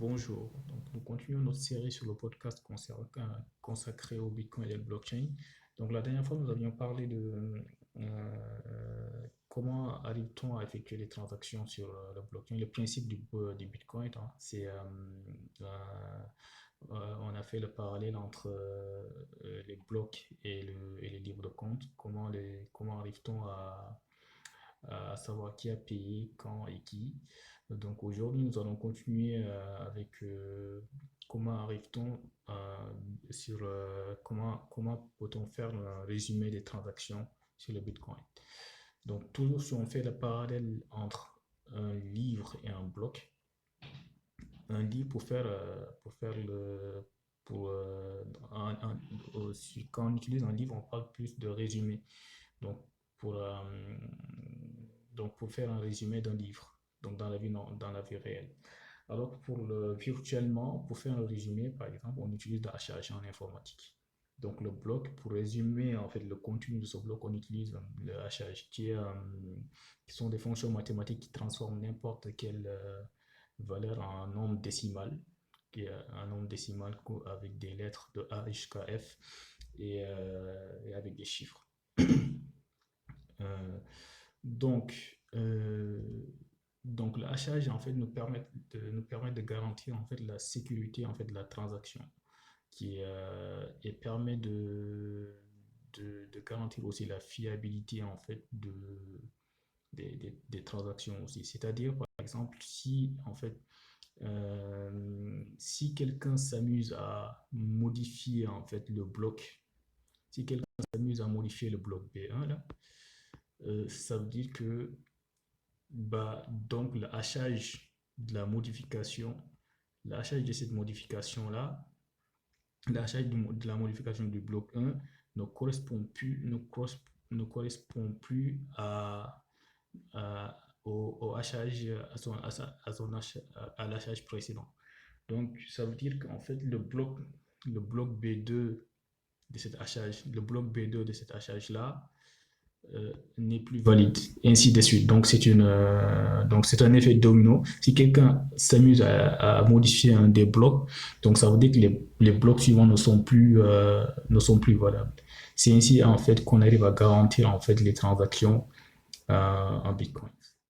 Bonjour. Donc, nous continuons notre série sur le podcast consacré au Bitcoin et le blockchain. Donc, la dernière fois, nous avions parlé de comment arrive-t-on à effectuer les transactions sur le blockchain. Le principe du Bitcoin, hein, on a fait le parallèle entre les blocs et les livres de compte. Comment arrive-t-on à savoir qui a payé, quand et qui. Donc aujourd'hui, nous allons continuer avec comment arrive-t-on sur comment peut-on faire un résumé des transactions sur le Bitcoin. Donc toujours si on fait le parallèle entre un livre et un bloc, un livre pour faire le pour quand on utilise un livre, on parle plus de résumé. Donc pour euh, pour faire un résumé d'un livre, donc dans la vie réelle. Alors que virtuellement, pour faire un résumé, par exemple, on utilise le hachage en informatique. Donc le bloc, pour résumer en fait le contenu de ce bloc, on utilise le hachage qui sont des fonctions mathématiques qui transforment n'importe quelle valeur en nombre décimal, qui est un nombre décimal avec des lettres de A jusqu'à F et avec des chiffres. Euh, donc, euh, donc le hachage en fait nous permet de garantir en fait la sécurité en fait de la transaction et permet de garantir aussi la fiabilité en fait des transactions aussi. C'est-à-dire par exemple si quelqu'un s'amuse à modifier en fait le bloc, si quelqu'un s'amuse à modifier le bloc B1 là, ça veut dire que donc le hachage de la modification, le hachage de cette modification-là, le hachage de la modification du bloc 1 ne correspond plus au hachage, à l'hachage précédent. Donc, ça veut dire qu'en fait, le bloc B2 de cet hachage, le bloc B2 de cet hachage-là, n'est plus valide, et ainsi de suite. Donc c'est un effet domino. Si quelqu'un s'amuse à modifier un des blocs, donc ça veut dire que les blocs suivants ne sont plus valables. C'est ainsi en fait qu'on arrive à garantir en fait les transactions en Bitcoin.